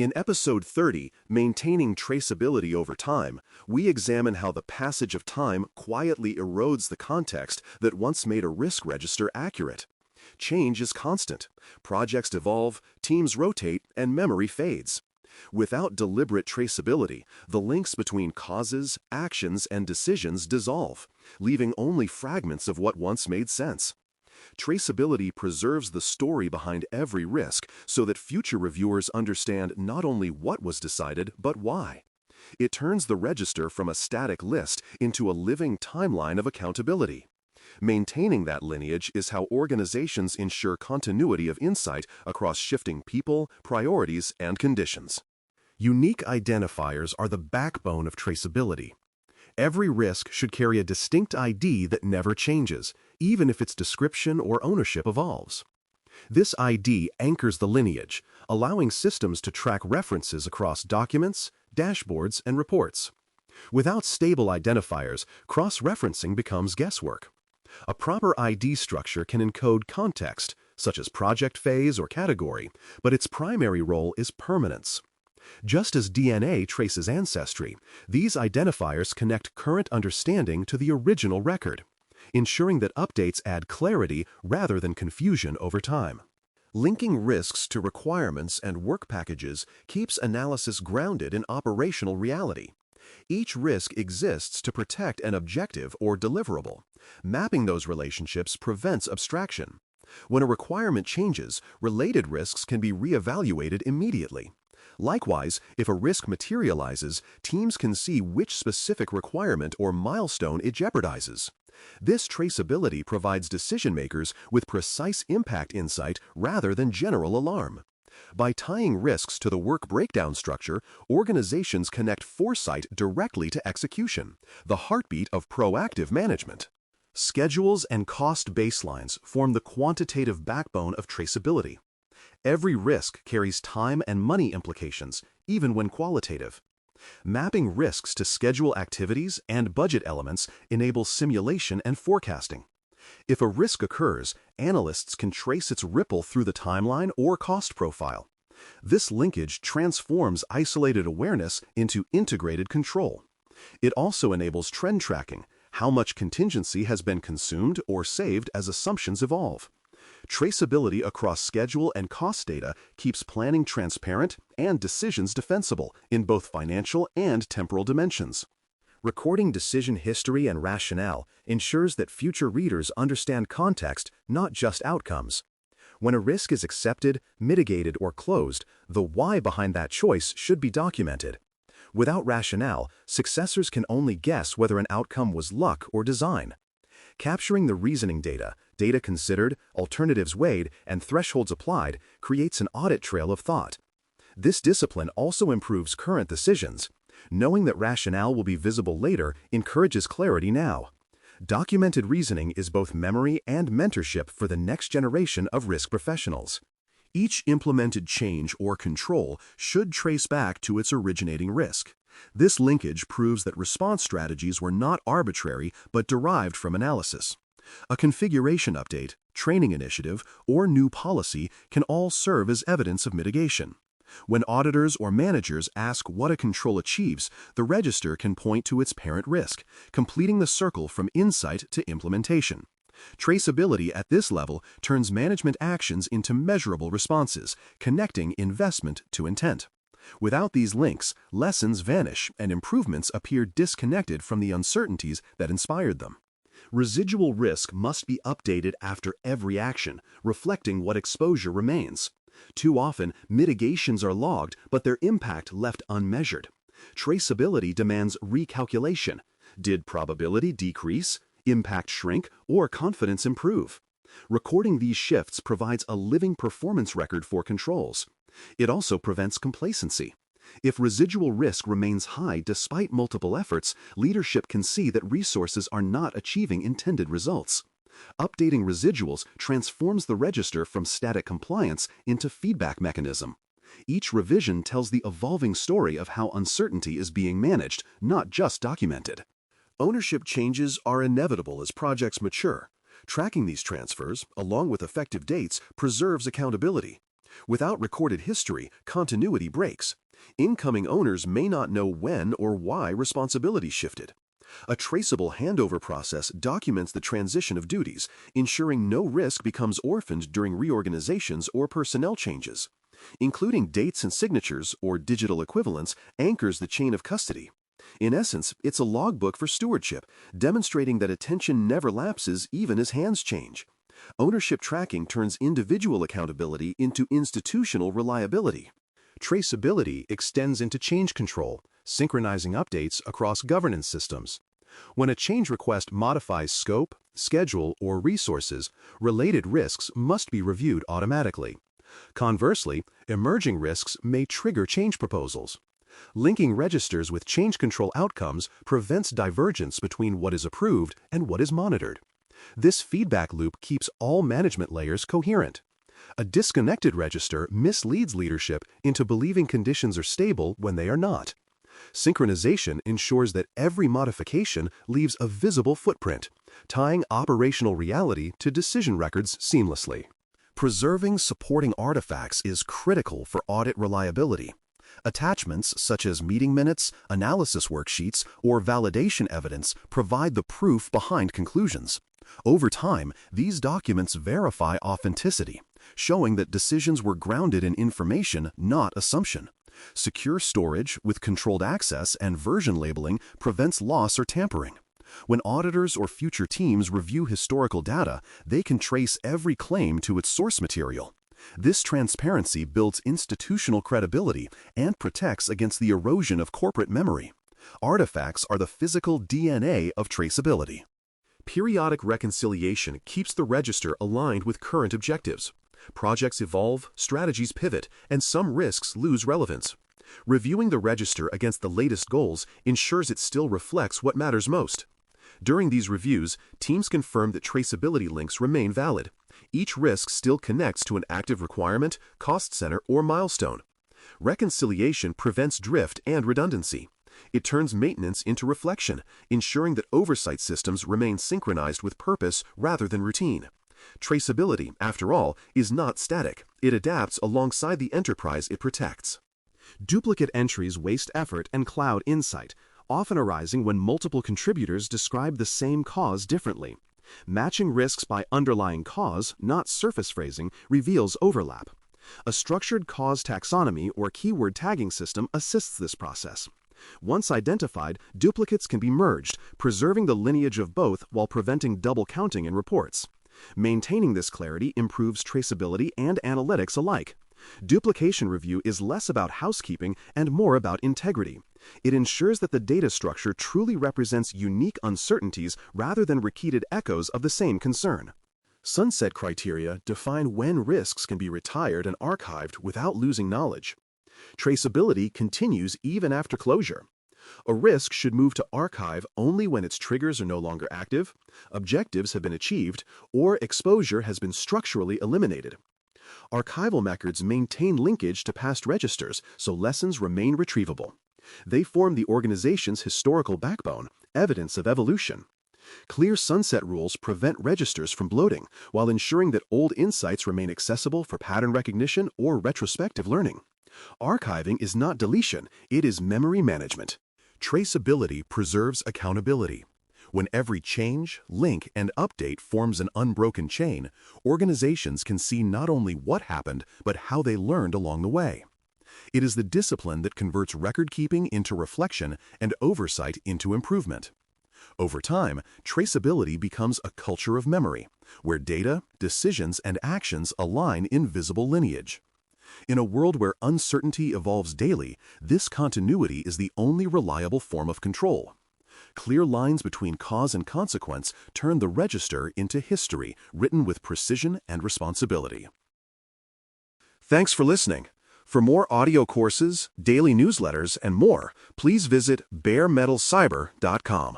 In episode 30, Maintaining Traceability Over Time, we examine how the passage of time quietly erodes the context that once made a risk register accurate. Change is constant. Projects evolve, teams rotate, and memory fades. Without deliberate traceability, the links between causes, actions, and decisions dissolve, leaving only fragments of what once made sense. Traceability preserves the story behind every risk so that future reviewers understand not only what was decided, but why. It turns the register from a static list into a living timeline of accountability. Maintaining that lineage is how organizations ensure continuity of insight across shifting people, priorities, and conditions. Unique identifiers are the backbone of traceability. Every risk should carry a distinct ID that never changes, even if its description or ownership evolves. This ID anchors the lineage, allowing systems to track references across documents, dashboards, and reports. Without stable identifiers, cross-referencing becomes guesswork. A proper ID structure can encode context, such as project phase or category, but its primary role is permanence. Just as DNA traces ancestry, these identifiers connect current understanding to the original record, ensuring that updates add clarity rather than confusion over time. Linking risks to requirements and work packages keeps analysis grounded in operational reality. Each risk exists to protect an objective or deliverable. Mapping those relationships prevents abstraction. When a requirement changes, related risks can be reevaluated immediately. Likewise, if a risk materializes, teams can see which specific requirement or milestone it jeopardizes. This traceability provides decision-makers with precise impact insight rather than general alarm. By tying risks to the work breakdown structure, organizations connect foresight directly to execution, the heartbeat of proactive management. Schedules and cost baselines form the quantitative backbone of traceability. Every risk carries time and money implications, even when qualitative. Mapping risks to schedule activities and budget elements enables simulation and forecasting. If a risk occurs, analysts can trace its ripple through the timeline or cost profile. This linkage transforms isolated awareness into integrated control. It also enables trend tracking, how much contingency has been consumed or saved as assumptions evolve. Traceability across schedule and cost data keeps planning transparent and decisions defensible in both financial and temporal dimensions. Recording decision history and rationale ensures that future readers understand context, not just outcomes. When a risk is accepted, mitigated, or closed, the why behind that choice should be documented. Without rationale, successors can only guess whether an outcome was luck or design. Capturing the reasoning data considered, alternatives weighed, and thresholds applied creates an audit trail of thought. This discipline also improves current decisions. Knowing that rationale will be visible later encourages clarity now. Documented reasoning is both memory and mentorship for the next generation of risk professionals. Each implemented change or control should trace back to its originating risk. This linkage proves that response strategies were not arbitrary but derived from analysis. A configuration update, training initiative, or new policy can all serve as evidence of mitigation. When auditors or managers ask what a control achieves, the register can point to its parent risk, completing the circle from insight to implementation. Traceability at this level turns management actions into measurable responses, connecting investment to intent. Without these links, lessons vanish and improvements appear disconnected from the uncertainties that inspired them. Residual risk must be updated after every action, reflecting what exposure remains. Too often, mitigations are logged, but their impact left unmeasured. Traceability demands recalculation. Did probability decrease, impact shrink, or confidence improve? Recording these shifts provides a living performance record for controls. It also prevents complacency. If residual risk remains high despite multiple efforts, leadership can see that resources are not achieving intended results. Updating residuals transforms the register from static compliance into feedback mechanism. Each revision tells the evolving story of how uncertainty is being managed, not just documented. Ownership changes are inevitable as projects mature. Tracking these transfers, along with effective dates, preserves accountability. Without recorded history, continuity breaks. Incoming owners may not know when or why responsibility shifted. A traceable handover process documents the transition of duties, ensuring no risk becomes orphaned during reorganizations or personnel changes. Including dates and signatures, or digital equivalents, anchors the chain of custody. In essence, it's a logbook for stewardship, demonstrating that attention never lapses even as hands change. Ownership tracking turns individual accountability into institutional reliability. Traceability extends into change control, synchronizing updates across governance systems. When a change request modifies scope, schedule, or resources, related risks must be reviewed automatically. Conversely, emerging risks may trigger change proposals. Linking registers with change control outcomes prevents divergence between what is approved and what is monitored. This feedback loop keeps all management layers coherent. A disconnected register misleads leadership into believing conditions are stable when they are not. Synchronization ensures that every modification leaves a visible footprint, tying operational reality to decision records seamlessly. Preserving supporting artifacts is critical for audit reliability. Attachments such as meeting minutes, analysis worksheets, or validation evidence provide the proof behind conclusions. Over time, these documents verify authenticity, showing that decisions were grounded in information, not assumption. Secure storage with controlled access and version labeling prevents loss or tampering. When auditors or future teams review historical data, they can trace every claim to its source material. This transparency builds institutional credibility and protects against the erosion of corporate memory. Artifacts are the physical DNA of traceability. Periodic reconciliation keeps the register aligned with current objectives. Projects evolve, strategies pivot, and some risks lose relevance. Reviewing the register against the latest goals ensures it still reflects what matters most. During these reviews, teams confirm that traceability links remain valid. Each risk still connects to an active requirement, cost center, or milestone. Reconciliation prevents drift and redundancy. It turns maintenance into reflection, ensuring that oversight systems remain synchronized with purpose rather than routine. Traceability, after all, is not static. It adapts alongside the enterprise it protects. Duplicate entries waste effort and cloud insight, often arising when multiple contributors describe the same cause differently. Matching risks by underlying cause, not surface phrasing, reveals overlap. A structured cause taxonomy or keyword tagging system assists this process. Once identified, duplicates can be merged, preserving the lineage of both while preventing double counting in reports. Maintaining this clarity improves traceability and analytics alike. Duplication review is less about housekeeping and more about integrity. It ensures that the data structure truly represents unique uncertainties rather than repeated echoes of the same concern. Sunset criteria define when risks can be retired and archived without losing knowledge. Traceability continues even after closure. A risk should move to archive only when its triggers are no longer active, objectives have been achieved, or exposure has been structurally eliminated. Archival records maintain linkage to past registers, so lessons remain retrievable. They form the organization's historical backbone, evidence of evolution. Clear sunset rules prevent registers from bloating, while ensuring that old insights remain accessible for pattern recognition or retrospective learning. Archiving is not deletion, it is memory management. Traceability preserves accountability. When every change, link, and update forms an unbroken chain, organizations can see not only what happened, but how they learned along the way. It is the discipline that converts record-keeping into reflection and oversight into improvement. Over time, traceability becomes a culture of memory, where data, decisions, and actions align in visible lineage. In a world where uncertainty evolves daily, this continuity is the only reliable form of control. Clear lines between cause and consequence turn the register into history, written with precision and responsibility. Thanks for listening. For more audio courses, daily newsletters, and more, please visit baremetalcyber.com.